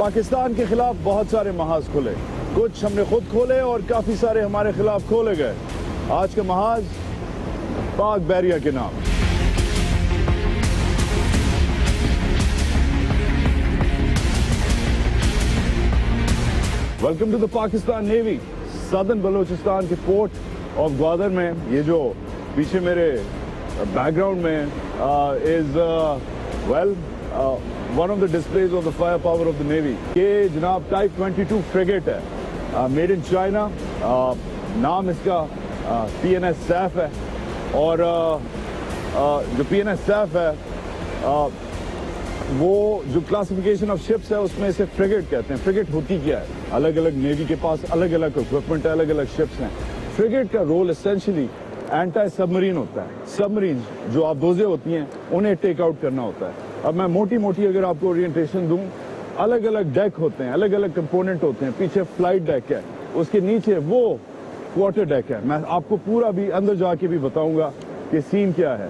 पाकिस्तान के खिलाफ बहुत सारे महाज खुले, कुछ हमने खुद खोले और काफी सारे हमारे खिलाफ खोले गए। आज का महाज पाक बैरिया के नाम। Welcome to the Pakistan navy. Southern Balochistan के पोर्ट ऑफ ग्वादर में, ये जो पीछे मेरे बैकग्राउंड में is one of the displays of the fire power of the navy. ये जनाब टाइप 22 फ्रिगेट है, मेड इन चाइना। नाम इसका PNS सैफ है और जो PNS सैफ है वो जो क्लासिफिकेशन ऑफ शिप्स है उसमें इसे फ्रिगेट कहते हैं। फ्रिगेट होती क्या है? अलग अलग नेवी के पास अलग अलग इक्विपमेंट है, अलग अलग शिप्स हैं। फ्रिगेट का रोल एसेंशियली एंटी सबमरीन होता है। सबमरीन जो आबदोज़ें होती हैं उन्हें टेक आउट करना होता है। अब मैं मोटी मोटी अगर आपको ओरिएंटेशन दूं, अलग अलग डेक होते हैं, अलग अलग कंपोनेंट होते हैं। पीछे फ्लाइट डेक है, उसके नीचे वो क्वार्टर डेक है। मैं आपको पूरा भी अंदर जाके भी बताऊंगा कि सीन क्या है।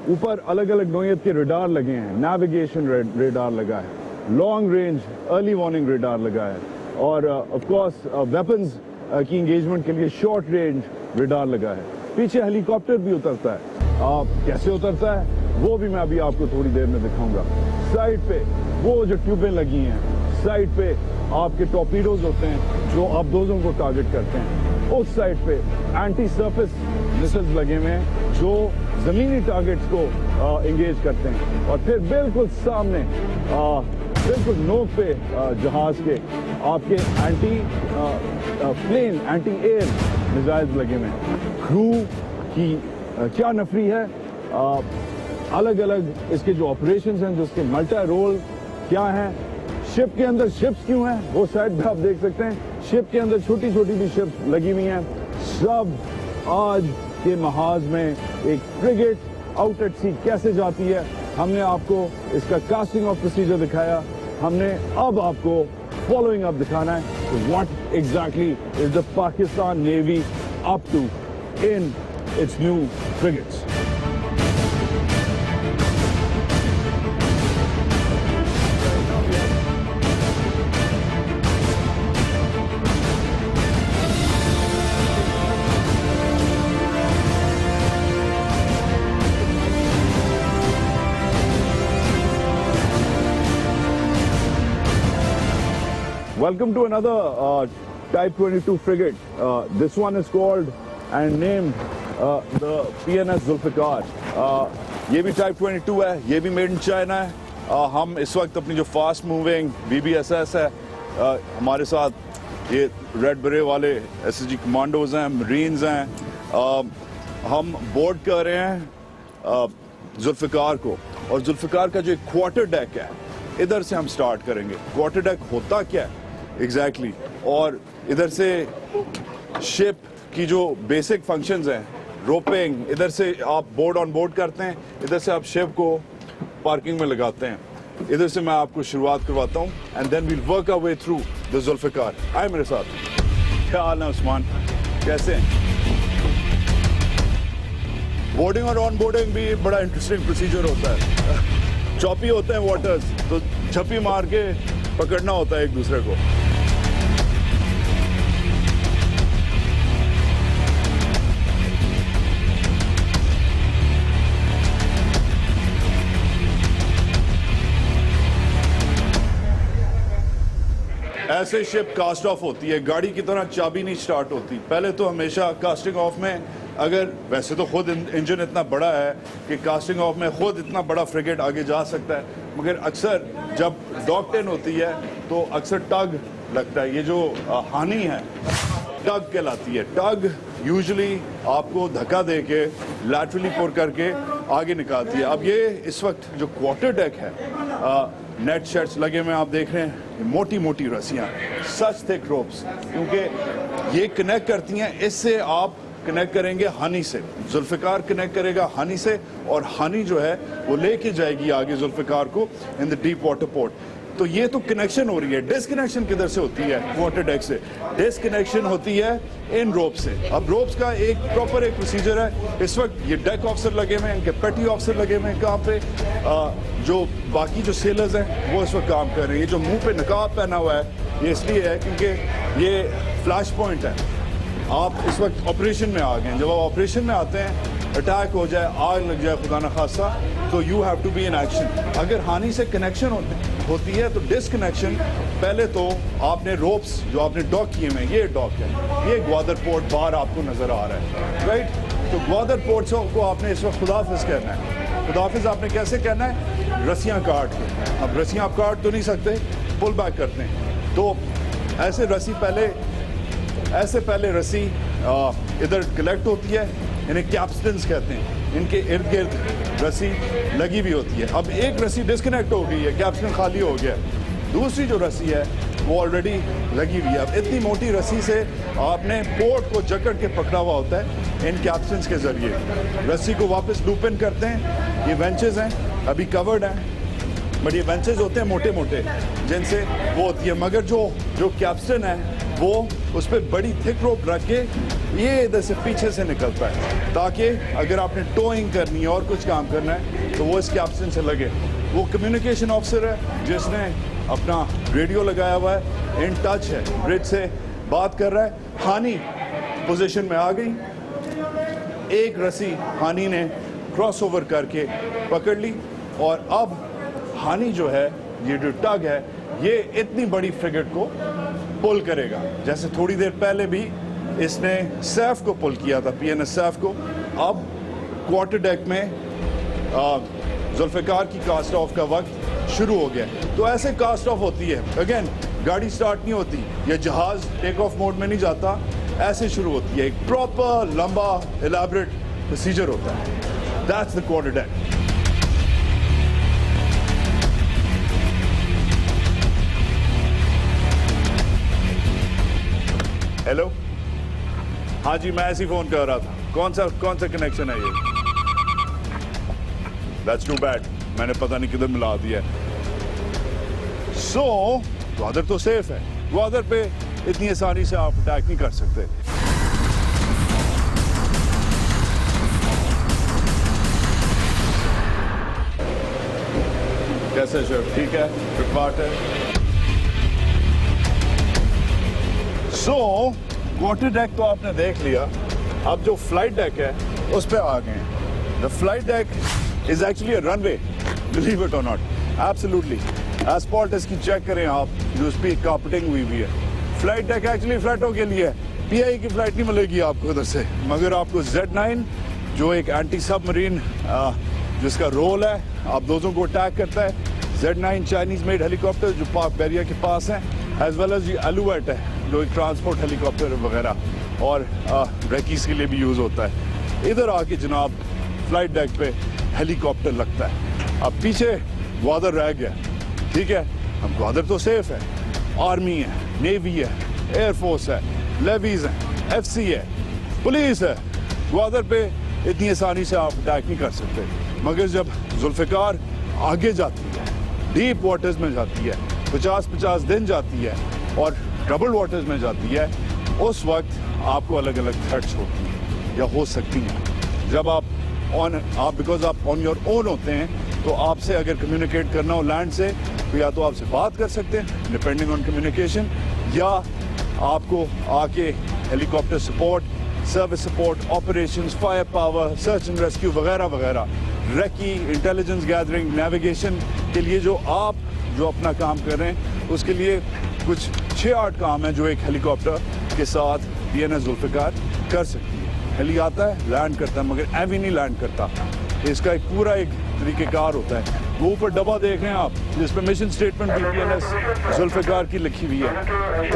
ऊपर अलग अलग नोयत के रेडार लगे हैं, नेविगेशन रेडार लगा है, long range early warning radar लगा है और ऑफ कोर्स वेपन्स की एंगेजमेंट के लिए शॉर्ट रेंज रेडार लगा है। पीछे हेलीकॉप्टर भी उतरता है। कैसे उतरता है वो भी मैं अभी आपको थोड़ी देर में दिखाऊंगा। साइड पे वो जो ट्यूबें लगी हैं, साइड पे आपके टॉर्पीडोज होते हैं जो आबदोज़ों को टारगेट करते हैं। उस साइड पे एंटी सरफेस मिसाइल्स लगे हुए हैं जो जमीनी टारगेट्स को एंगेज करते हैं। और फिर बिल्कुल सामने बिल्कुल नोक पे जहाज के आपके anti plane anti air missiles लगे हुए हैं। क्रू की क्या नफरी है, अलग अलग इसके जो ऑपरेशंस हैं, जो इसके मल्टी रोल क्या हैं। शिप के अंदर शिप्स क्यों हैं वो साइड पे आप देख सकते हैं। शिप के अंदर छोटी छोटी भी शिप्स लगी हुई हैं। सब आज के महाज में एक फ्रिगेट आउट एट सी कैसे जाती है हमने आपको इसका कास्टिंग ऑफ प्रोसीजर दिखाया। हमने अब आपको फॉलोइंग अप दिखाना है what exactly is the Pakistan navy up to in its new frigates. Welcome to another Type 22 frigate. This one is called and named the PNS Zulfikar. ये भी Type 22 है, ये भी made in China है। हम इस वक्त अपनी जो फास्ट मूविंग BBSS है, हमारे साथ ये रेड बरे वाले SSG कमांडोज हैं, मरीन्स हैं। हम बोर्ड कर रहे हैं जुल्फिकार को, और जुल्फिकार का जो एक क्वार्टर डेक है इधर से हम स्टार्ट करेंगे। क्वार्टर डेक होता क्या है एग्जैक्टली और इधर से शिप की जो बेसिक फंक्शंस हैं, रोपिंग, इधर से आप बोर्ड ऑन बोर्ड करते हैं, इधर से आप शिप को पार्किंग में लगाते हैं। इधर से मैं आपको शुरुआत करवाता हूँ and then we'll work our way through the Zulfiquar. आए मेरे साथ। क्या हाल है उस्मान, कैसे हैं? बोर्डिंग और ऑन बोर्डिंग भी बड़ा इंटरेस्टिंग प्रोसीजर होता है। चौपी होते हैं वाटर्स, तो झपी मार के पकड़ना होता है एक दूसरे को। ऐसे शिप कास्ट ऑफ होती है, गाड़ी की तरह चाबी नहीं स्टार्ट होती। पहले तो हमेशा कास्टिंग ऑफ में, अगर वैसे तो खुद इंजन इतना बड़ा है कि कास्टिंग ऑफ में खुद इतना बड़ा फ्रिगेट आगे जा सकता है, मगर अक्सर जब डॉकटेन होती है तो अक्सर टग लगता है। ये जो हानि है टग कहलाती है। टग यूजुअली आपको धक्का दे के लैटरली पुर करके आगे निकालती है। अब ये इस वक्त जो क्वार्टर डेक है, नेट शेड्स लगे हुए आप देख रहे हैं, मोटी मोटी रस्सियाँ, सच थिक रोप्स, क्योंकि ये कनेक्ट करती हैं। इससे आप कनेक्ट करेंगे हानि से, जुल्फिकार कनेक्ट करेगा हानि से, और हानि जो है वो लेके जाएगी आगे जुल्फिकार को in the deep water port. तो ये तो कनेक्शन हो रही है, डिसकनेक्शन किधर से होती है क्वार्टर डेक से? डिसकनेक्शन होती है इन रोप से। अब रोप्स का एक प्रॉपर एक प्रोसीजर है। इस वक्त ये डेक ऑफिसर लगे हुए हैं, इनके पेटी ऑफिसर लगे हुए हैं काम पे, जो बाकी जो सेलर्स हैं वो इस वक्त काम कर रहे हैं। ये जो मुंह पे नकाब पहना हुआ है ये इसलिए है क्योंकि ये फ्लैश पॉइंट है। आप इस वक्त ऑपरेशन में आ गए हैं। जब आप ऑपरेशन में आते हैं, अटैक हो जाए, आग लग जाए खुदा न खासा, तो you have to be in action. अगर हानि से कनेक्शन होती है तो डिसकनेक्शन, पहले तो आपने रोप्स जो आपने डॉक किए हुए हैं, ये डॉक है, ये ग्वादर पोर्ट बाहर आपको नजर आ रहा है, राइट? तो ग्वादर पोर्ट को आपने इस वक्त खुदाफिज कहना है। खुदाफिज आपने कैसे कहना है? रस्सियाँ काट के। अब रस्सियाँ आप काट तो नहीं सकते, पुल बैक करते हैं। तो ऐसे पहले रस्सी इधर कलेक्ट होती है, इन्हें कैप्स्टन्स कहते हैं। इनके इर्द गिर्द रस्सी लगी हुई होती है। अब एक रस्सी डिस्कनेक्ट हो गई है, कैप्स्टन खाली हो गया, दूसरी जो रस्सी है वो ऑलरेडी लगी हुई है। अब इतनी मोटी रस्सी से आपने पोर्ट को जकड़ के पकड़ा हुआ होता है इन कैप्स्टन्स के जरिए। रस्सी को वापस लूप इन करते हैं। ये वेंचेस हैं, अभी कवर्ड हैं, बट ये वेंचेस होते हैं मोटे मोटे जिनसे वो होती है। मगर जो कैप्स्टन है वो उस पर बड़ी थिक रोप रख के ये इधर से पीछे से निकलता है, ताकि अगर आपने टोइंग करनी है और कुछ काम करना है तो वो इस कैप्स्टन से लगे। वो कम्युनिकेशन ऑफिसर है जिसने अपना रेडियो लगाया हुआ है, इन टच है, ब्रिज से बात कर रहा है। हानि पोजीशन में आ गई, एक रस्सी हानि ने क्रॉस ओवर करके पकड़ ली, और अब हानि जो है, ये जो टग है, ये इतनी बड़ी फ्रिगेट को पुल करेगा। जैसे थोड़ी देर पहले भी इसने सैफ को पुल किया था, PNS सैफ को। अब क्वार्टर डेक में जुल्फ़िकार की कास्ट ऑफ का वक्त शुरू हो गया। तो ऐसे कास्ट ऑफ होती है। अगेन, गाड़ी स्टार्ट नहीं होती, यह जहाज टेक ऑफ मोड में नहीं जाता, ऐसे शुरू होती है। एक प्रॉपर लंबा एलैबोरेट प्रोसीजर होता है। That's the quarter deck. Hello, हाँ जी, मैं ऐसे ही फोन कर रहा था। कौन सा कनेक्शन है ये? That's too bad, मैंने पता नहीं किधर मिला दिया है। ग्वादर तो सेफ है। ग्वादर पे इतनी आसानी से आप अटैक नहीं कर सकते। कैसे सर? ठीक है, रिपोर्ट है। क्वार्टर डेक तो आपने देख लिया। अब जो फ्लाइट डेक है उस पे आ गए हैं। The flight deck is actually a runway, believe it और नॉट, एब्सोल्युटली। एस्फॉल्ट इसकी चेक करें आप, जो उस पर कार्पेटिंग हुई है। फ्लाइट डेक एक्चुअली फ्लाइटों के लिए है। PI की फ्लाइट नहीं मिलेगी आपको उधर से, मगर आपको Z9 जो एक एंटी सबमरीन जिसका रोल है, आप दोस्तों को अटैक करता है। Z9 चाइनीज मेड हेलीकॉप्टर जो पाक बैरिया के पास है, एज वेल एज एलुएट है जो एक ट्रांसपोर्ट हेलीकॉप्टर वगैरह और रेकीज के लिए भी यूज़ होता है। इधर आके जनाब फ्लाइट डेक पे हेलीकॉप्टर लगता है। अब पीछे ग्वादर रह गया, ठीक है। अब ग्वादर तो सेफ है, आर्मी है, नेवी है, एयरफोर्स है, लेवीज हैं, FC है, पुलिस है। ग्वादर पे इतनी आसानी से आप अटैक नहीं कर सकते। मगर जब जुल्फ़िकार आगे जाती है, डीप वाटर्स में जाती है, 50-50 दिन जाती है और ट्रबल वाटर्स में जाती है, उस वक्त आपको अलग अलग थ्रेट्स होती हैं या हो सकती हैं। जब आप बिकॉज आप ऑन योर ओन होते हैं, तो आपसे अगर कम्युनिकेट करना हो लैंड से, तो या तो आपसे बात कर सकते हैं डिपेंडिंग ऑन कम्युनिकेशन, या आपको आके helicopter support, service support, operations, fire power, search and rescue वगैरह वगैरह, रेकी, इंटेलिजेंस गैदरिंग, नेविगेशन के लिए जो अपना काम कर रहे हैं, उसके लिए कुछ 6-8 काम है जो एक हेलीकॉप्टर के साथ PNS जुल्फ़िकार कर सकती है। हेली आता है, लैंड करता है, मगर एवी नहीं लैंड करता। इसका एक पूरा एक तरीक़ेकार होता है। वो ऊपर डब्बा देख रहे हैं आप, जिसमें मिशन स्टेटमेंट भी PNS जुल्फ़िकार की लिखी हुई है।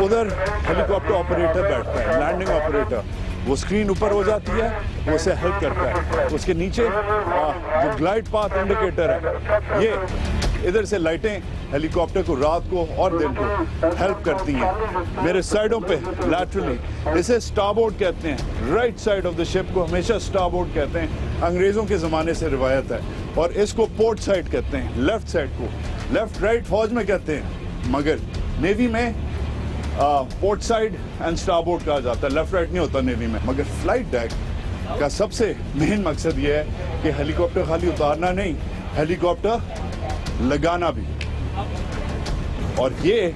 उधर हेलीकॉप्टर ऑपरेटर बैठता है, लैंडिंग ऑपरेटर। वो स्क्रीन ऊपर हो जाती है, वो उसे हेल्प करता है। उसके नीचे जो ग्लाइड पाथ इंडिकेटर है, ये इधर से लाइटें हेलीकॉप्टर को रात को और दिन को हेल्प करती हैं। मेरे साइडों पे लैटरली इसे स्टारबोर्ड कहते हैं। Right side of the ship को हमेशा स्टारबोर्ड कहते हैं, अंग्रेज़ों के ज़माने से रिवायत है। और इसको पोर्ट साइड कहते हैं, लेफ्ट साइड को लेफ्ट राइट फौज में कहते हैं, मगर नेवी में पोर्ट साइड एंड स्टारबोर्ड कहा जाता है, लेफ्ट राइट नहीं होता नेवी में। मगर फ्लाइट डेक का सबसे मेन मकसद ये है कि हेलीकॉप्टर खाली उतारना नहीं, हेलीकॉप्टर लगाना भी। और ये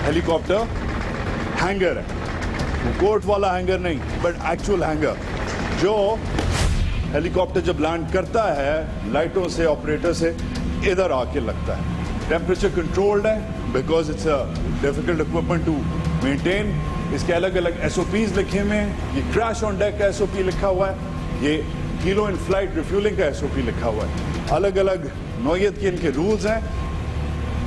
हेलीकॉप्टर हैंगर है, कोर्ट वाला हैंगर नहीं, बट एक्चुअल हैंगर, जो हेलीकॉप्टर जब लैंड करता है लाइटों से ऑपरेटर से इधर आके लगता है। टेम्परेचर कंट्रोल्ड है because it's a difficult equipment to maintain. इसके अलग अलग SOPs लिखे हुए हैं। ये क्रैश ऑन डेक का SOP लिखा हुआ है, ये किलो इन फ्लाइट रिफ्यूलिंग का SOP लिखा हुआ है। अलग अलग नौयत के इनके रूल्स हैं।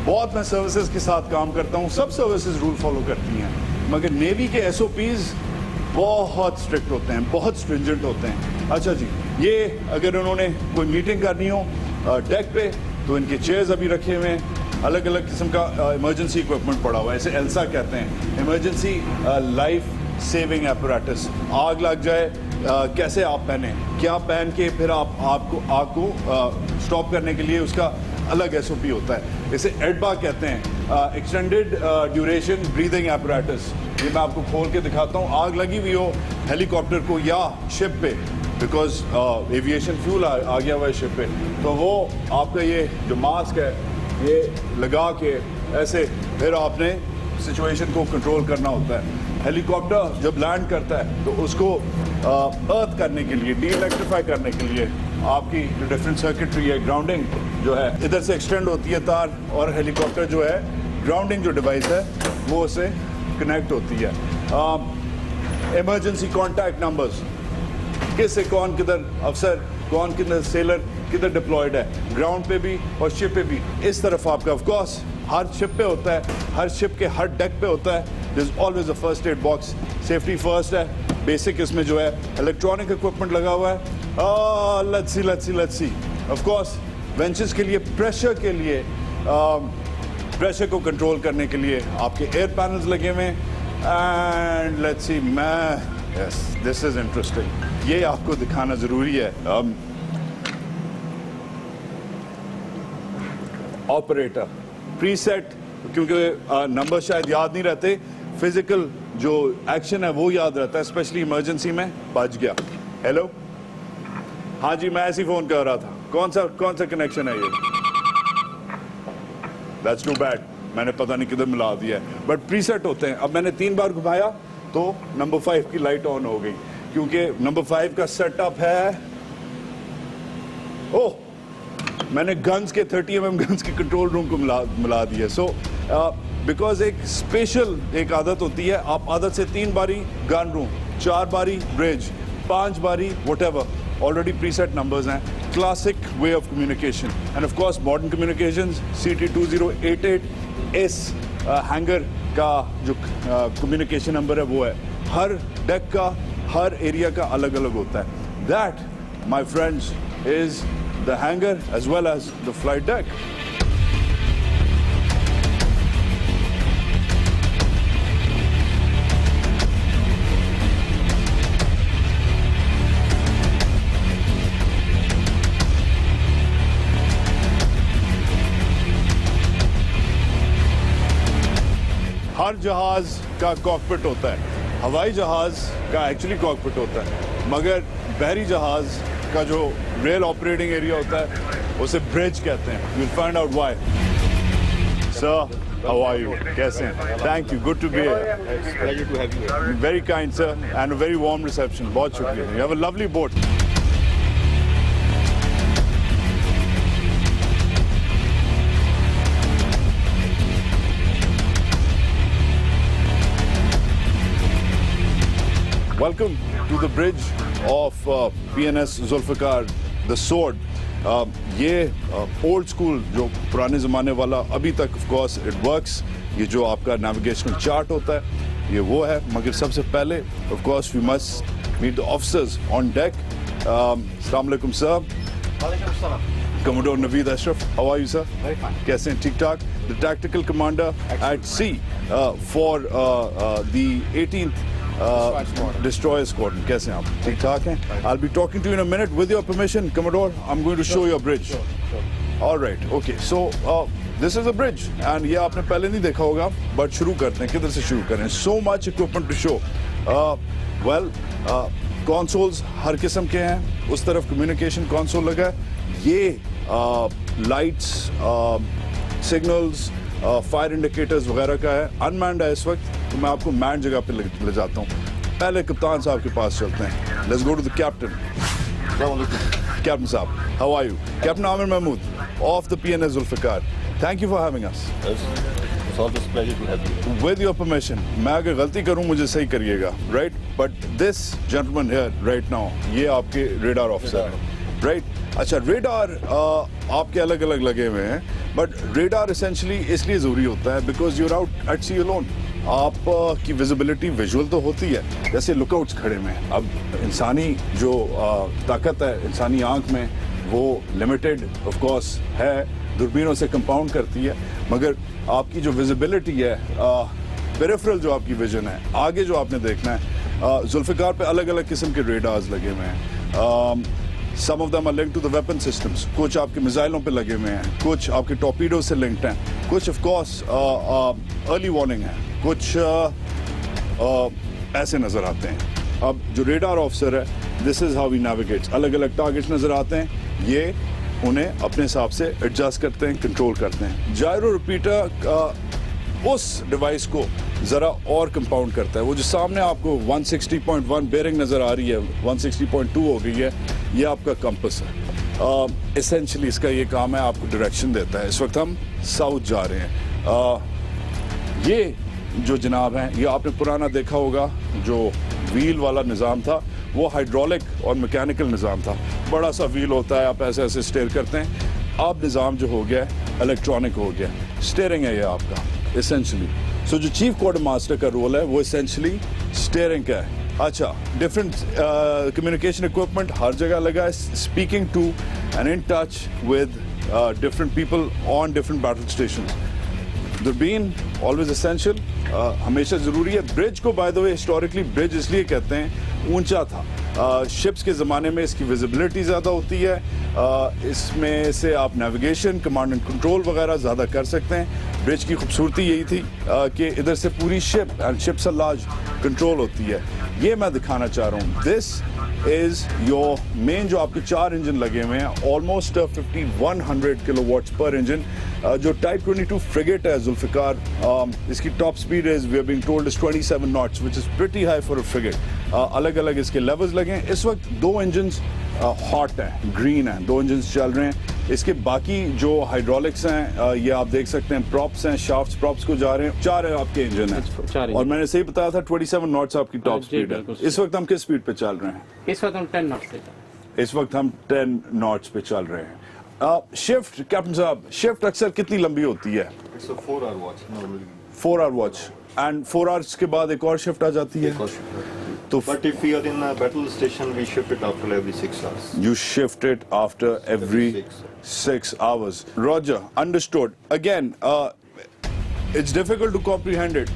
बहुत मैं सर्विसेज के साथ काम करता हूँ, सब सर्विसेज रूल फॉलो करती हैं, मगर नेवी के SOPs बहुत स्ट्रिक्ट होते हैं, बहुत स्ट्रिंजेंट होते हैं। अच्छा जी, ये अगर उन्होंने कोई मीटिंग करनी हो डेक पे तो इनके चेयर्स अभी रखे हुए हैं। अलग अलग किस्म का इमरजेंसी इक्विपमेंट पड़ा हुआ है, इसे एल्सा कहते हैं, इमरजेंसी लाइफ सेविंग एपरेटस। आग लग जाए कैसे आप पहने, क्या पहन के फिर आपको आग को स्टॉप करने के लिए उसका अलग SOP होता है। इसे एडबा कहते हैं, एक्सटेंडेड ड्यूरेशन ब्रीदिंग एपरेटस। ये मैं आपको खोल के दिखाता हूँ। आग लगी हुई हो हेलीकॉप्टर को या शिप पे, बिकॉज एविएशन फ्यूल आ गया हुआ है शिप पे, तो वो आपका ये जो मास्क है ये लगा के ऐसे फिर आपने सिचुएशन को कंट्रोल करना होता है। हेलीकॉप्टर जब लैंड करता है तो उसको अर्थ करने के लिए, डी इलेक्ट्रीफाई करने के लिए आपकी जो डिफरेंट सर्किटरी है, ग्राउंडिंग जो है इधर से एक्सटेंड होती है तार, और हेलीकॉप्टर जो है ग्राउंडिंग जो डिवाइस है वो उससे कनेक्ट होती है। इमरजेंसी कॉन्टैक्ट नंबर्स, किससे कौन किधर अफसर, कौन किधर सेलर किधर डिप्लॉयड है, ग्राउंड पे भी और शिप पे भी। इस तरफ आपका ऑफ कोर्स हर शिप पे होता है, हर शिप के हर डेक पे होता है, there is always a first aid box. Safety first है, बेसिक इसमें जो है इलेक्ट्रॉनिक इक्विपमेंट लगा हुआ है। Let's see of course winches के लिए, प्रेशर के लिए, प्रेशर को कंट्रोल करने के लिए आपके एयर पैनल्स लगे हुए हैं। And let's see, yes this is interesting, ये आपको दिखाना जरूरी है। ऑपरेटर प्रीसेट, क्योंकि नंबर शायद याद नहीं रहते, फिजिकल जो एक्शन है वो याद रहता है, स्पेशली इमरजेंसी में। बच गया, हेलो, हाँ जी मैं ऐसे ही फोन कर रहा था। कौन सा कनेक्शन है ये? दैट्स टू बैड, मैंने पता नहीं किधर मिला दिया है, बट प्रीसेट होते हैं। अब मैंने 3 बार घुमाया तो नंबर 5 की लाइट ऑन हो गई, क्योंकि नंबर 5 का सेटअप है। ओह, मैंने गन्स के 30 mm गन्स के कंट्रोल रूम को मिला दिया। सो बिकॉज एक स्पेशल एक आदत होती है, आप आदत से 3 बारी गन रूम, 4 बारी ब्रिज, 5 बारी व्हाटएवर, ऑलरेडी प्रीसेट नंबर्स हैं। Classic way of communication end of course modern communications. CT2088 इस हैंगर का जो कम्युनिकेशन नंबर है वो है। हर डेक का, हर एरिया का अलग अलग होता है। That my friends is the hangar as well as the flight deck. हर जहाज का कॉकपिट होता है, हवाई जहाज का एक्चुअली कॉकपिट होता है, मगर बहरी जहाज का जो रेल ऑपरेटिंग एरिया होता है उसे ब्रिज कहते हैं। You'll find out why. Sir, how are you? कैसे हैं? Thank you. Good to be here. It's a pleasure to have you here. Very kind, sir, and a very warm reception. बहुत शुक्रिया. You have a lovely boat. Welcome to the bridge of PNS Zulfikar, the Sword. ये old school जो पुराने ज़माने वाला अभी तक of course it works. ये जो आपका नेविगेशनल चार्ट होता है ये वो है, मगर सबसे पहले of course we must meet the officers on deck. अस्सलाम वालेकुम सर। वालेकुम सलाम। Commodore Naveed Ashraf, how are you, sir? Very fine. कैसे हैं? ठीक-ठाक? The tactical commander at sea for the 18th Destroyer Squadron. कैसे हैं आप? ठीक-ठाक हैं? I'll be talking to you in a minute. With your permission, Commodore, I'm going to show you a bridge. All right, okay. So this is a bridge, and ये आपने पहले नहीं देखा होगा, but शुरू करते हैं. किधर से शुरू करें? So much equipment to show. Well, consoles हर किस्म के हैं. उस तरफ communication console लगा है. ये लाइट्स, सिग्नल्स, फायर इंडिकेटर्स वगैरह का है. अनमैन्ड है इस वक्त, तो मैं आपको मैन जगह पे ले जाता हूँ. पहले कप्तान साहब के पास चलते हैं. Let's go to the captain. Captain साहब, how are you? Captain Aamir Mahmood of the PNS Zulfiqar. Thank you for having us. It's always a pleasure to have you. With your permission, मैं अगर गलती करूं मुझे सही करिएगा, right? But this gentleman here right now, ये आपके रेडार ऑफिसर हैं, right? अच्छा, रेडार आपके अलग अलग लगे हुए हैं, बट रेडार एसेंशियली इसलिए ज़रूरी होता है because you're out at sea alone. आप की विजिबिलिटी विजुअल तो होती है, जैसे लुकआउट्स खड़े में. अब इंसानी जो ताकत है इंसानी आंख में वो लिमिटेड ऑफ कोर्स है, दूरबीनों से कंपाउंड करती है, मगर आपकी जो विजिबिलिटी है, पेरिफेरल जो आपकी विजन है, आगे जो आपने देखना है, जुल्फिकार पे अलग अलग किस्म के रेडार्स लगे हुए हैं. Some of them are linked to the weapon systems. कुछ आपके मिसाइलों पे लगे हुए हैं, कुछ आपके टॉर्पीडो से लिंक्ड हैं, कुछ ऑफ कोर्स अर्ली वार्निंग है, कुछ ऐसे नज़र आते हैं. अब जो रेडार ऑफिसर है, this is how he navigates. अलग अलग टारगेट्स नज़र आते हैं, ये उन्हें अपने हिसाब से एडजस्ट करते हैं, कंट्रोल करते हैं. जायरो रिपीटर उस डिवाइस को ज़रा और कंपाउंड करता है. वो जो सामने आपको 160.1 बेयरिंग नज़र आ रही है, 160.2 हो गई है, ये आपका कंपस है. एसेंशली इसका ये काम है, आपको डायरेक्शन देता है. इस वक्त हम साउथ जा रहे हैं. ये जो जनाब हैं, ये आपने पुराना देखा होगा, जो व्हील वाला निज़ाम था, वो हाइड्रोलिक और मैकेनिकल निज़ाम था. बड़ा सा व्हील होता है, आप ऐसे ऐसे स्टेयर करते हैं. अब निज़ाम जो हो गया है इलेक्ट्रॉनिक हो गया. स्टेयरिंग है ये आपका एसेंशली. सो जो चीफ कोऑर्डिनेटर मास्टर का रोल है वो एसेंशली स्टेयरिंग का है. अच्छा, डिफरेंट कम्युनिकेशन इक्विपमेंट हर जगह लगा है, speaking to and in touch with different people on different battle station. दूरबीन ऑलवेज एसेंशियल, हमेशा ज़रूरी है. ब्रिज को by the way historically bridge इसलिए कहते हैं, ऊंचा था. शिप्स के ज़माने में इसकी विजिबिलिटी ज़्यादा होती है, इसमें से आप नेविगेशन, कमांड एंड कंट्रोल वगैरह ज़्यादा कर सकते हैं. ब्रिज की खूबसूरती यही थी कि इधर से पूरी ship and ships are large control होती है. ये मैं दिखाना चाह रहा हूँ. दिस इज़ योर मेन, जो आपके 4 इंजन लगे हुए हैं, ऑलमोस्ट 5100 किलोवाट्स पर इंजन. जो टाइप 22 फ्रिगेट है जुल्फिकार, इसकी top speed is we are being told is 27 knots, which is pretty high for a frigate. अलग अलग इसके लेवल्स लगे हैं. इस वक्त 2 इंजन्स हॉट हैं, ग्रीन हैं, 2 इंजन्स चल रहे हैं. इसके बाकी जो हाइड्रोलिक्स हैं, ये आप देख सकते हैं, प्रॉप्स हैं, शाफ्ट्स प्रॉप्स को जा रहे हैं. 4 है आपके इंजन हैं, और मैंने सही बताया था 27 नॉट्स आपकी टॉप स्पीड है. इस वक्त हम किस स्पीड पे चल रहे हैं? इस वक्त हम 10 नॉट्स पे चल रहे हैं. इस वक्त हम 10 नॉट्स पे चल रहे हैं. शिफ्ट कैप्टन साहब, शिफ्ट अक्सर कितनी लंबी होती है? It's a 4-hour watch normally. 4 hour watch, and 4 hours के बाद एक और शिफ्ट आ जाती है. तो But if we are in a battle station, we shift it after every 6 hours. you shift it after every 6 hours. Roger, understood. Again, it's difficult to comprehend it.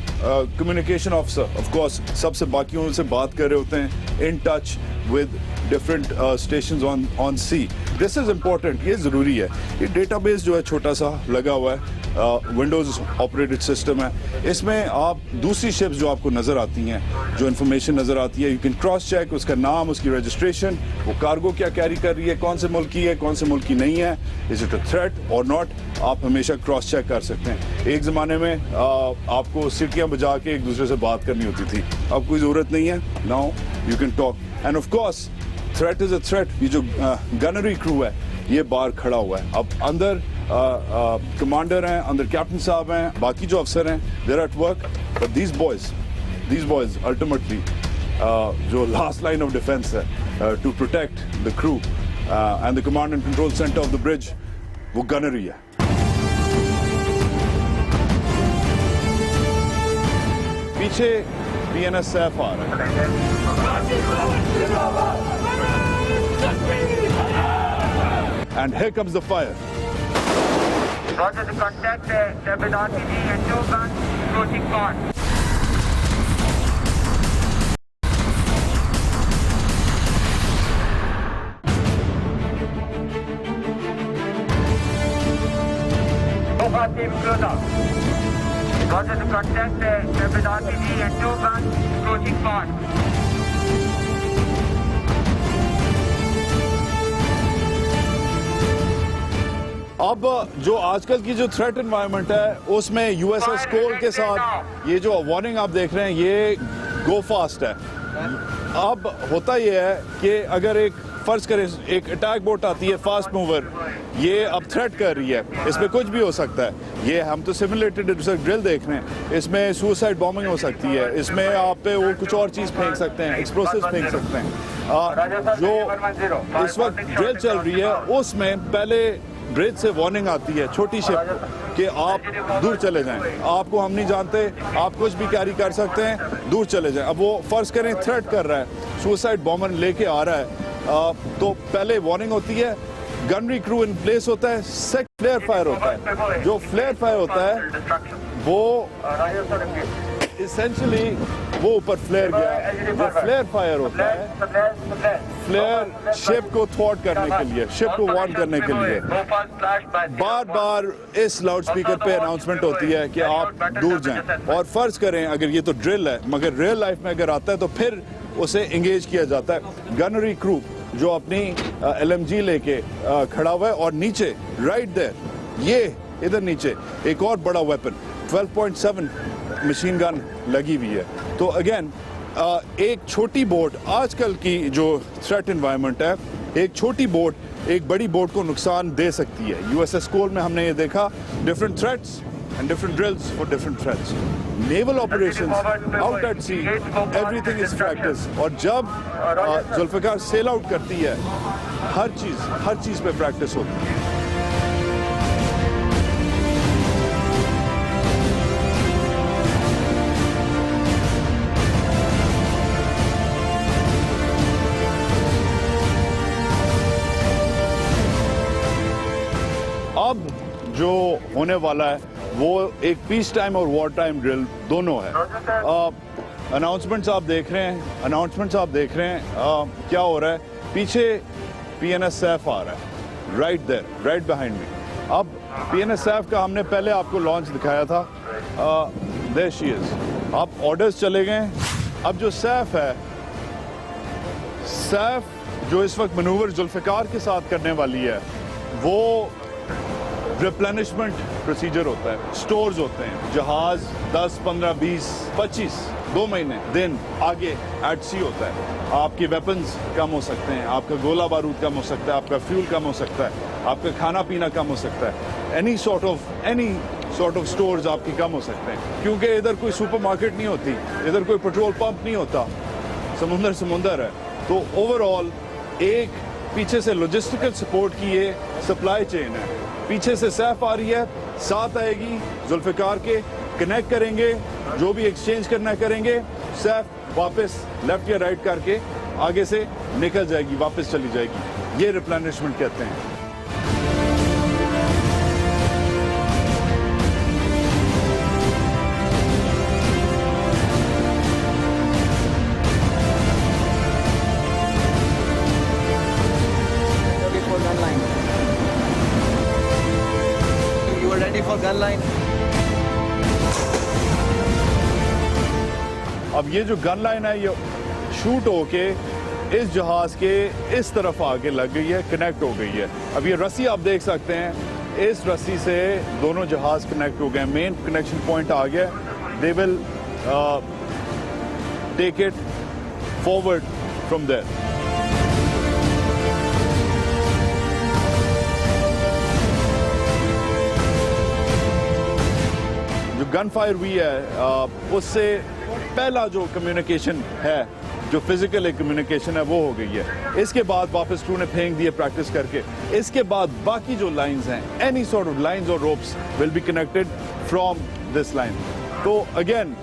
Communication officer, of course, सबसे बाकियों से बात कर रहे होते हैं, in touch with different stations on sea. This is important. ये ज़रूरी है. ये database जो है छोटा सा लगा हुआ है, विंडोज ऑपरेटेड सिस्टम है. इसमें आप दूसरी शिप्स जो आपको नज़र आती हैं, जो इन्फॉर्मेशन नज़र आती है, यू कैन क्रॉस चेक उसका नाम, उसकी रजिस्ट्रेशन, वो कार्गो क्या कैरी कर रही है, कौन से मुल्क की है, कौन से मुल्क की नहीं है, इज इट अ थ्रेट और नॉट. आप हमेशा क्रॉस चेक कर सकते हैं. एक ज़माने में आपको सीटियाँ बजा के एक दूसरे से बात करनी होती थी, अब कोई ज़रूरत नहीं है. Now you can talk. End of course threat is a threat. ये जो गनरी क्रू है ये बाहर खड़ा हुआ है. अब अंदर कमांडर हैं, अंदर कैप्टन साहब हैं, बाकी जो अफसर हैं, there at work. But these boys ultimately जो लास्ट लाइन ऑफ डिफेंस है to protect the crew and the command and control centre of the bridge, वो गनरी है. पीछे PNS सैफ आ रहा है. And here comes the fire. Roger the contact, David RPG and 2 guns approaching port. Alpha team close up. Roger the contact, David RPG and 2 guns approaching port. अब जो आजकल की जो थ्रेट एनवायरनमेंट है उसमें यूएसएस कोल के साथ ये जो वार्निंग आप देख रहे हैं ये गो फास्ट है। अब होता ये है कि अगर एक फर्ज करें एक अटैक बोट आती है फास्ट मूवर, ये अब थ्रेट कर रही है, इसमें कुछ भी हो सकता है। ये हम तो सिमुलेटेड ड्रिल देख रहे हैं, इसमें सुसाइड बॉम्बिंग हो सकती है, इसमें आप पे वो कुछ और चीज़ फेंक सकते हैं, एक्सप्लोसिव फेंक सकते हैं। जो इस वक्त ड्रिल चल रही है उसमें पहले ब्रिज से वार्निंग आती है छोटी शिप कि आप दूर चले जाएं, आपको हम नहीं जानते, आप कुछ भी कैरी कर सकते हैं, दूर चले जाएं। अब वो फर्ज करें थ्रेट कर रहा है, सुसाइड बॉम्बर लेके आ रहा है, तो पहले वार्निंग होती है, गनरी क्रू इन प्लेस होता है, सेकंड फ्लेयर फायर होता है। जो फ्लेयर फायर होता है वो इसेंशियली वो ऊपर फ्लेयर गया, जो फ्लेयर फायर होता है फ्लेयर शिप को थ्वार्ट करने के लिए, शिप को वार्न करने के लिए बार बार इस लाउड स्पीकर पे अनाउंसमेंट होती है कि आप दूर जाएं। और फर्ज करें अगर ये तो ड्रिल है, मगर रियल लाइफ में अगर आता है तो फिर उसे इंगेज किया जाता है। गनरी क्रू जो अपनी LMG लेके खड़ा हुआ है और नीचे राइट देयर, ये इधर नीचे एक और बड़ा वेपन 12.7 मशीन गन लगी हुई है। तो अगेन एक छोटी बोट, आजकल की जो थ्रेट एनवायरनमेंट है, एक छोटी बोट एक बड़ी बोट को नुकसान दे सकती है। यूएसएस कोल में हमने ये देखा, different threats and different drills for different threats. Naval operations out at sea, everything is practice. और जब जुल्फिकार सेल आउट करती है, हर चीज पे प्रैक्टिस होती है। अब जो होने वाला है वो एक पीस टाइम और वॉर टाइम ड्रिल दोनों है। अनाउंसमेंट्स आप देख रहे हैं, क्या हो रहा है, पीछे PNS सैफ आ रहा है, right there, right behind me. अब PNS सैफ का हमने पहले आपको लॉन्च दिखाया था, देयर शी इज। अब ऑर्डर्स चले गए। अब जो सैफ है, सैफ जो इस वक्त मनूवर जुल्फिकार के साथ करने वाली है, वो रिप्लेनिशमेंट प्रोसीजर होता है। स्टोर्स होते हैं, जहाज 10, 15, 20, 25, 2 महीने दिन आगे एट सी होता है। आपके वेपन्स कम हो सकते हैं, आपका गोला बारूद कम हो सकता है, आपका फ्यूल कम हो सकता है, आपका खाना पीना कम हो सकता है, एनी सॉर्ट ऑफ स्टोर्स आपके कम हो सकते हैं, क्योंकि इधर कोई सुपरमार्केट नहीं होती, इधर कोई पेट्रोल पंप नहीं होता, समुंदर है। तो ओवरऑल एक पीछे से लॉजिस्टिकल सपोर्ट की ये सप्लाई चेन है। पीछे से सैफ आ रही है, साथ आएगी जुल्फिकार के, कनेक्ट करेंगे, जो भी एक्सचेंज करना करेंगे, सैफ वापस लेफ्ट या राइट करके आगे से निकल जाएगी, वापस चली जाएगी। ये रिप्लेनिशमेंट कहते हैं। gun line. अब ये जो गन लाइन है ये शूट होके इस जहाज के इस तरफ आगे लग गई है, कनेक्ट हो गई है। अब ये रस्सी आप देख सकते हैं, इस रस्सी से दोनों जहाज कनेक्ट हो गए, मेन कनेक्शन पॉइंट आ गया। They will take it forward from there. जो गन फायर हुई है उससे पहला जो कम्युनिकेशन है, जो फिजिकल कम्युनिकेशन है वो हो गई है। इसके बाद वापस क्रू ने फेंक दिए प्रैक्टिस करके। इसके बाद बाकी जो लाइंस हैं, एनी सॉर्ट ऑफ लाइंस और ropes will be connected from this line. तो अगेन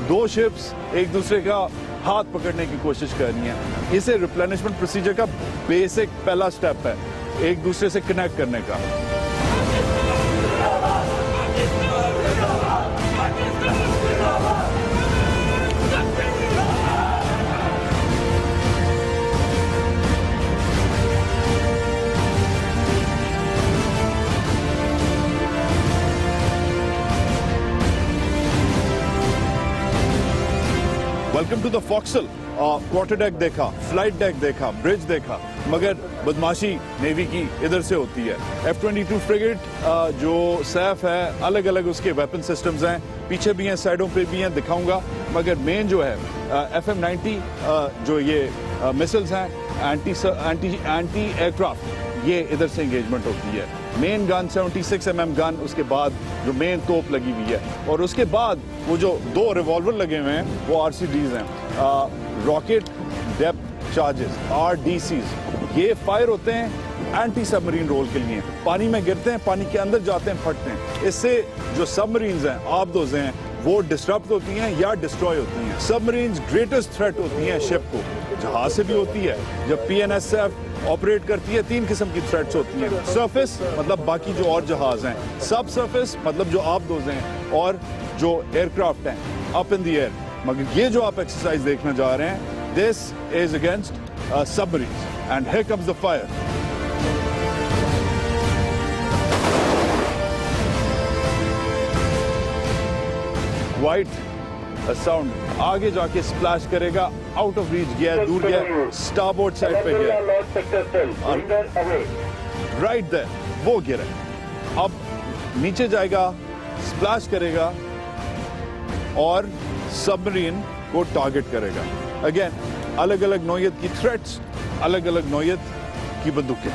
दो शिप्स एक दूसरे का हाथ पकड़ने की कोशिश कर रही हैं। इसे रिप्लेनिशमेंट प्रोसीजर का बेसिक पहला स्टेप है। एक दूसरे से कनेक्ट करने का। Welcome to the fo'c'sle. Quarter deck देखा, फ्लाइट डेक देखा, ब्रिज देखा, मगर बदमाशी नेवी की इधर से होती है। F-22 फ्रिगेट जो सैफ है, अलग अलग उसके वेपन सिस्टम्स हैं, पीछे भी हैं, साइडों पे भी हैं, दिखाऊंगा। मगर मेन जो है FM-90 जो ये मिसाइल्स हैं, एंटी एयरक्राफ्ट, ये इधर से एंगेजमेंट होती है। मेन गन 76 mm गन, उसके बाद जो मेन तोप लगी हुई है, और उसके बाद वो जो 2 रिवॉल्वर लगे हुए हैं वो RCDs हैं, रॉकेट डेप्थ चार्जेस, RDCs। ये फायर होते हैं एंटी सबमरीन रोल के लिए, पानी में गिरते हैं, पानी के अंदर जाते हैं, फटते हैं। इससे जो सबमरीन्स हैं, आबदोज हैं, वो डिस्टर्ब होती हैं या डिस्ट्रॉय होती हैं। सबमरीन्स ग्रेटेस्ट थ्रेट होती हैं शिप को, जहाज से भी होती है। जब PNSF ऑपरेट करती है, 3 किस्म की थ्रेट्स होती हैं। सरफेस मतलब बाकी जो और जहाज हैं, सब सरफेस मतलब जो आबदोज हैं, और जो एयरक्राफ्ट हैं अप इन द एयर। मगर ये जो आप एक्सरसाइज देखने जा रहे हैं, this is against submarines, and here comes the fire. Quite sound, आगे जाके स्प्लैश करेगा, आउट ऑफ रीच गया, दूर गया, स्टारबोर्ड साइड पे गया, राइट देयर वो गिरा। अब नीचे जाएगा, स्प्लैश करेगा और सबमरीन को टारगेट करेगा। अगेन अलग अलग नौयत की थ्रेट्स, अलग अलग नौयत की बंदूकें।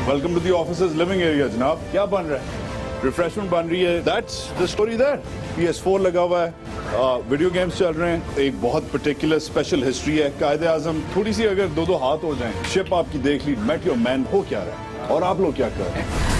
Welcome to the officers living area. जनाब क्या बन रहा है? रिफ्रेशमेंट बन रही है। That's the story there. PS4 लगा हुआ है, वीडियो गेम्स चल रहे हैं। एक बहुत पर्टिकुलर स्पेशल हिस्ट्री है। कायदे आजम थोड़ी सी अगर 2-2 हाथ हो जाएं, शिप आपकी देख ली, मेट योर मैन, हो क्या रहा है और आप लोग क्या कर रहे हैं?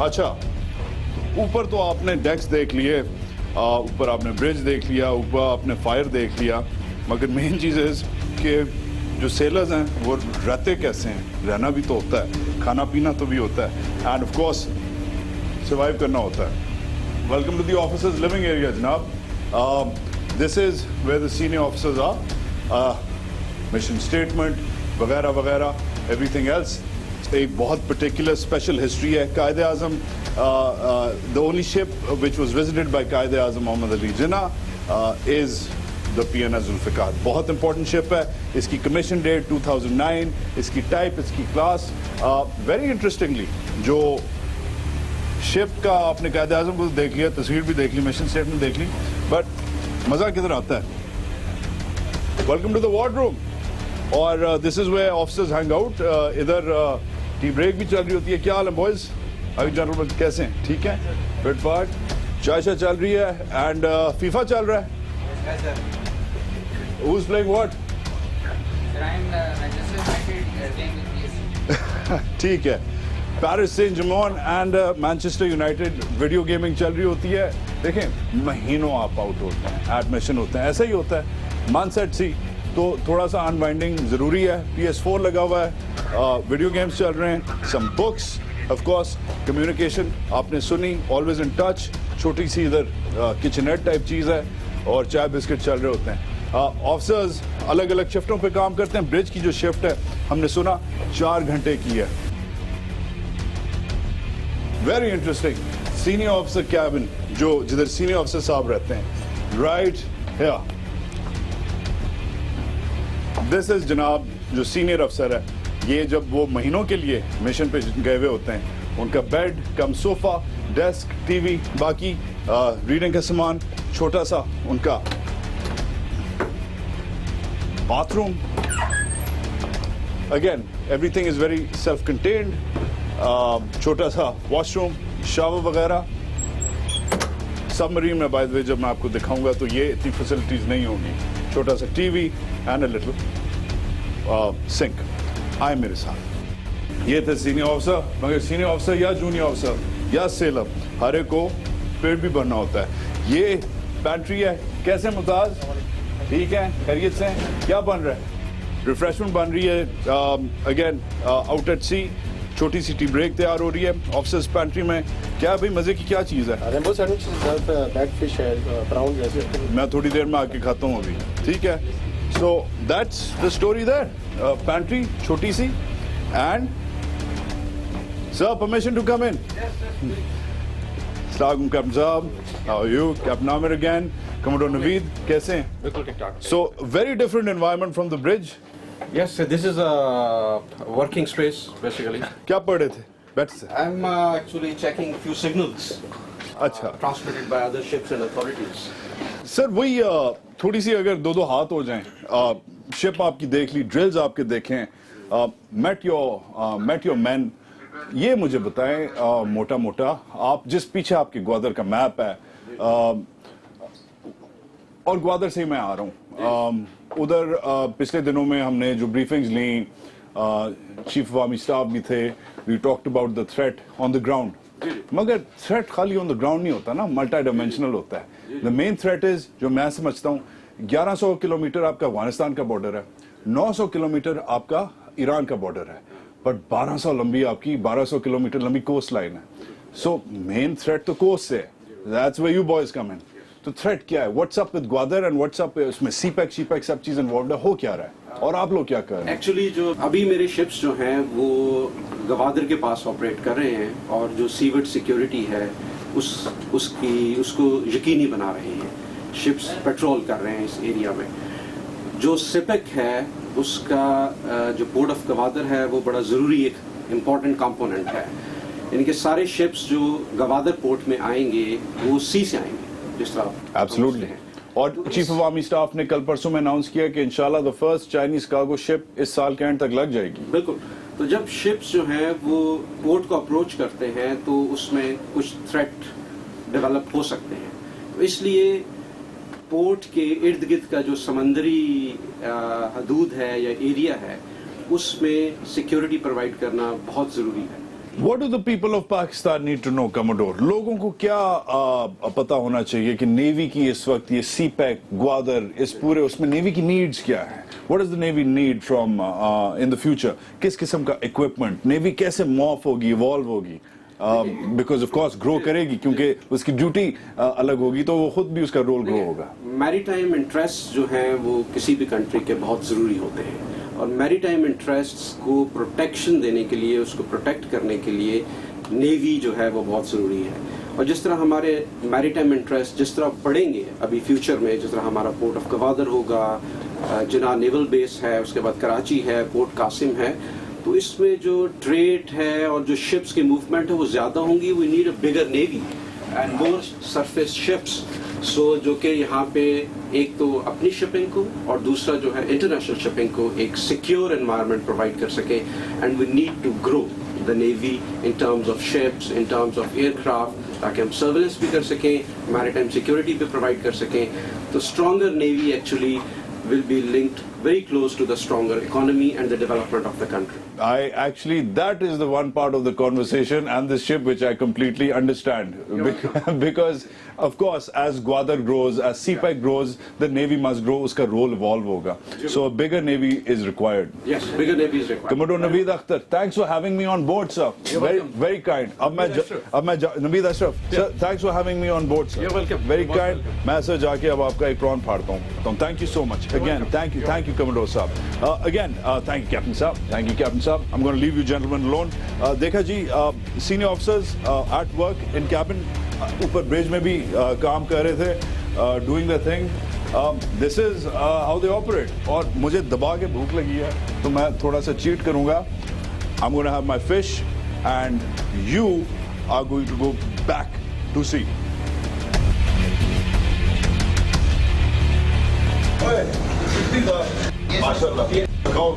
अच्छा, ऊपर तो आपने डेक्स देख लिए, ऊपर आपने ब्रिज देख लिया, ऊपर आपने फायर देख लिया, मगर मेन चीज़ है कि जो सेलर्स हैं वो रहते कैसे हैं। रहना भी तो होता है, खाना पीना तो भी होता है, एंड ऑफ कोर्स सर्वाइव करना होता है। Welcome to the officers living area जनाब। This is where the senior officers are, mission statement वगैरह वगैरह, एवरीथिंग एल्स। एक बहुत पर्टिकुलर स्पेशल हिस्ट्री है। Quaid-e Azam, the only ship which was visited by Quaid-e Azam Mohammad Ali Jinnah is the PNS Zulfiqar. बहुत इंपॉर्टेंट शिप है। इसकी commission date 2009, इसकी टाइप, इसकी क्लास। वेरी इंटरेस्टिंगली जो शिप का आपने कायदे आजम को देख लिया, तस्वीर भी देख ली, मिशन स्टेटमेंट देख ली, बट मजा किधर आता है? वेलकम टू द वार्डरूम, और this is where officers hang out. इधर टी ब्रेक भी चल रही होती है। क्या हाल है बॉयज? अभी जनरल कैसे हैं? ठीक है, फिट फाट, चाय शाय चल रही है, एंड फीफा चल रहा है। Who is playing what? ठीक है, Paris Saint Germain and Manchester United video gaming चल रही होती है। देखें, महीनों आप आउट होते हैं, एडमिशन होते हैं, ऐसा ही होता है। मान सेट सी तो थोड़ा सा अनवाइंडिंग जरूरी है। PS4 लगा हुआ है, वीडियो गेम्स चल रहे हैं, some books, of course communication आपने सुनी, ऑलवेज इन टच। छोटी सी इधर किचनेट टाइप चीज़ है, और चाय बिस्किट चल रहे होते हैं। ऑफिसर्स अलग अलग शिफ्टों पे काम करते हैं। ब्रिज की जो शिफ्ट है हमने सुना 4 घंटे की है। Very interesting. Senior officer cabin, जो जिधर सीनियर ऑफिसर साहब रहते हैं, राइट हियर। दिस इज जनाब जो सीनियर अफसर है, ये जब वो महीनों के लिए मिशन पे गए हुए होते हैं, उनका बेड कम सोफा, डेस्क, टीवी, बाकी रीडिंग का सामान, छोटा सा उनका bathroom. Again everything is very self contained. छोटा सा वॉशरूम, शावर वगैरह, सबमरीन में बाय द वे जब मैं आपको दिखाऊंगा तो ये इतनी फैसिलिटीज नहीं होंगी। छोटा सा TV and a little sink. आए मेरे साथ। ये थे सीनियर ऑफिसर, मगर सीनियर ऑफिसर या जूनियर ऑफिसर या सेलर, हर एक को पेड़ भी बनना होता है। ये पैंट्री है। कैसे मुमताज? ठीक है, खैरियत से हैं? क्या बन रहा है? रिफ्रेशमेंट बन रही है। अगेन आउट एट सी, छोटी सी टी ब्रेक तैयार हो रही है ऑफिसर्स पैंट्री में। क्या भाई मजे की क्या चीज है? रेनबो सैंडविच बैक फिश है, प्राउन जैसे। मैं थोड़ी देर में आके खाता हूँ अभी। ठीक है, so that's the story there. Pantry छोटी सी and sir permission to come in. अस्सलाम कैप्टन साहब, how are you? Captain Aamir again, commodore Naveed, कैसे हैं? बिल्कुल ठीक ठाक। So very different environment from the bridge. Yes, this is a working space basically. क्या पढ़ रहे थे? बैठ से। I'm actually checking few signals अच्छा transmitted by other ships and authorities. Sir वही थोड़ी सी अगर दो हाथ हो जाएं, शिप आपकी देख ली, ड्रिल्स आपके देखें, मेट योर मैन, ये मुझे बताएं मोटा मोटा आप जिस पीछे आपके ग्वादर का मैप है, और ग्वादर से ही मैं आ रहा हूँ। उधर पिछले दिनों में हमने जो ब्रीफिंग्स ली, चीफ ऑफ आर्मी स्टाफ भी थे, we talked about the threat on the ground. मगर थ्रेट खाली ऑन द ग्राउंड नहीं होता ना, मल्टी डायमेंशनल होता है। द मेन थ्रेट इज, जो मैं समझता हूँ, 1100 किलोमीटर आपका अफगानिस्तान का बॉर्डर है, 900 किलोमीटर आपका ईरान का बॉर्डर है, बट 1200 किलोमीटर लंबी कोस्ट लाइन है। सो मेन थ्रेट तो कोस्ट से है। That's where you boys come in. तो थ्रेट क्या है? What's up with Gwadar and what's up उसमें सीपैक सब चीज इन्वॉल्व है, हो क्या रहा है और आप लोग क्या कर रहे हैं? Actually जो अभी मेरे ships जो हैं वो गवादर के पास ऑपरेट कर रहे हैं और जो सीवर्ड सिक्योरिटी है उसको यकीनी बना रहे हैं। शिप्स पेट्रोल कर रहे हैं इस एरिया में। जो सिपेक है उसका जो पोर्ट ऑफ गवादर है वो बड़ा ज़रूरी एक इम्पॉर्टेंट कंपोनेंट है। यानी कि सारे शिप्स जो गवादर पोर्ट में आएंगे वो सी से आएंगे, जिस तरह एब्सोल्युटली। और चीफ ऑफ आर्मी स्टाफ ने कल परसों में अनाउंस किया कि इंशाल्लाह the first Chinese cargo ship इस साल के एंड तक लग जाएगी। बिल्कुल। तो जब शिप्स जो हैं वो पोर्ट को अप्रोच करते हैं तो उसमें कुछ थ्रेट डेवलप हो सकते हैं, तो इसलिए पोर्ट के इर्द गिर्द का जो समंदरी हदूद है या एरिया है उसमें सिक्योरिटी प्रोवाइड करना बहुत ज़रूरी है। What do the people of Pakistan need to know, Commodore? लोगों को क्या पता होना चाहिए कि नेवी की इस वक्त ये सीपैक ग्वादर इस पूरे उसमें नेवी की नीड्स क्या है? What does the Navy need from in the future? किस किस्म का इक्विपमेंट नेवी कैसे मॉर्फ होगी, इवॉल्व होगी? बिकॉज ऑफ कोर्स ग्रो करेगी क्योंकि उसकी ड्यूटी अलग होगी, तो वो खुद भी उसका रोल ग्रो होगा। मैरीटाइम इंटरेस्ट जो हैं वो किसी भी कंट्री के बहुत ज़रूरी होते हैं और मैरीटाइम इंटरेस्ट्स को प्रोटेक्शन देने के लिए, उसको प्रोटेक्ट करने के लिए नेवी जो है वो बहुत ज़रूरी है। और जिस तरह हमारे मैरीटाइम इंटरेस्ट जिस तरह बढ़ेंगे अभी फ्यूचर में, जिस तरह हमारा पोर्ट ऑफ गवादर होगा, जिना नेवल बेस है, उसके बाद कराची है, पोर्ट कासिम है, तो इसमें जो ट्रेड है और जो शिप्स की मूवमेंट है वो ज़्यादा होंगी। We need a bigger navy and more surface ships. So जो कि यहाँ पे एक तो अपनी शिपिंग को और दूसरा जो है इंटरनेशनल शिपिंग को एक सिक्योर एनवायरनमेंट प्रोवाइड कर सके। And we need to grow the navy in terms of ships, in terms of aircraft, ताकि हम सर्वेलेंस भी कर सकें, मैरीटाइम सिक्योरिटी भी प्रोवाइड कर सकें। तो stronger navy actually will be linked very close to the stronger economy and the development of the country. That is the one part of the conversation and the ship which I completely understand. Because of course as Gwadar grows, as CPEC grows, the Navy must grow, uska role evolve hoga. So a bigger Navy is required. Yes, bigger Navy is required. Commodore Naveed Akhtar, thanks for having me on board, sir. Very kind. Naveed Ashraf, sir, thanks for having me on board, sir. You're welcome. Very kind. मैं sir जाके अब आपका एक prawn फाड़ता हूँ। Thank you so much. Again, thank you, Commodore साहब. Again, thank you, Captain साहब. Thank you, Captain साहब. I'm going to leave you gentlemen alone. देखा जी, senior officers at work in cabin, ऊपर ब्रिज में भी काम कर रहे थे, doing the thing. This is how they operate. और मुझे दबा के भूख लगी है, तो मैं थोड़ा सा चीट करूँगा. I'm going to have my fish, and you are going to go back to sea. माशाल्लाह, खाओ।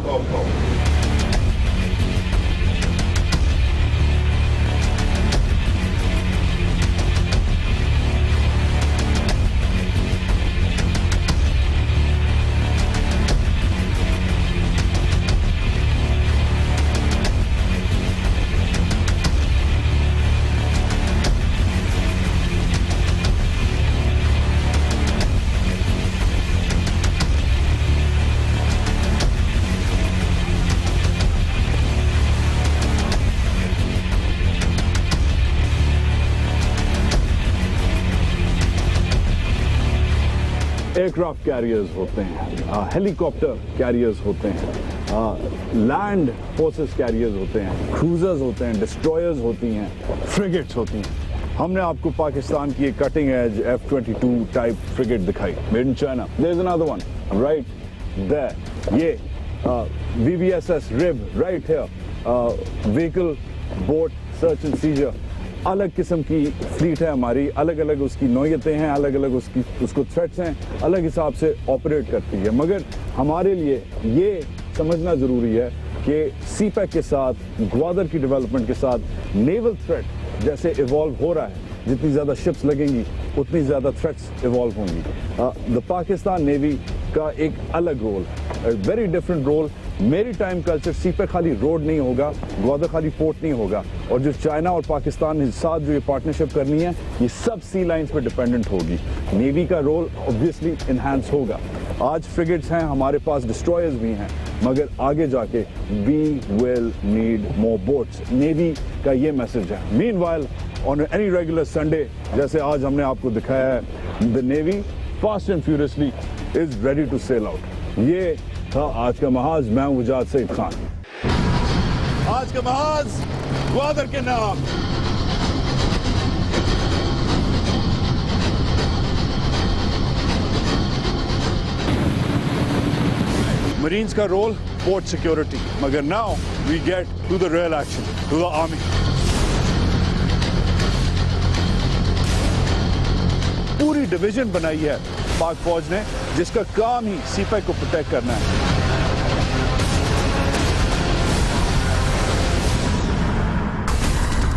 एयरक्राफ्ट कैरियर्स होते हैं, हेलीकॉप्टर कैरियर्स होते हैं, लैंड फोर्सेस कैरियर्स होते हैं, क्रूजर्स होते हैं, डिस्ट्रॉयर्स होती हैं, फ्रिगेट्स होती हैं। हमने आपको पाकिस्तान की एक cutting edge F-22 type frigate दिखाई, made in China. There is another one right there, ये VVSS rib right here, vehicle boat search and seizure. अलग किस्म की फ्लीट है हमारी, अलग अलग उसकी नौयतें हैं, अलग अलग उसको थ्रेट्स हैं, अलग हिसाब से ऑपरेट करती है। मगर हमारे लिए ये समझना ज़रूरी है कि CPEC के साथ, ग्वादर की डेवलपमेंट के साथ नेवल थ्रेट जैसे इवॉल्व हो रहा है, जितनी ज़्यादा शिप्स लगेंगी उतनी ज़्यादा थ्रेट्स इवॉल्व होंगी। द पाकिस्तान नेवी का एक अलग रोल, वेरी डिफरेंट रोल। मेरी टाइम कल्चर CPEC खाली रोड नहीं होगा, ग्वादर खाली पोर्ट नहीं होगा, और जो चाइना और पाकिस्तान के साथ जो ये पार्टनरशिप करनी है, ये सब सी लाइंस पे डिपेंडेंट होगी। नेवी का रोल ऑब्वियसली इन्हांस होगा। आज फ्रिगेट्स हैं, हमारे पास डिस्ट्रॉयर्स भी हैं, मगर आगे जाके we will need more boats. Navy का ये मैसेज है। Meanwhile on any regular Sunday, जैसे आज हमने आपको दिखाया है, the navy fast and furiously is ready to sail out. ये था आज का महाज। मैं हूं उजाद सईद खान। आज का महाज ग्वादर के नाम। मरीन्स का रोल पोर्ट सिक्योरिटी, मगर now we get to the real action, to the army. पूरी डिवीजन बनाई है पाक फौज ने, जिसका काम ही CPEC को प्रोटेक्ट करना है।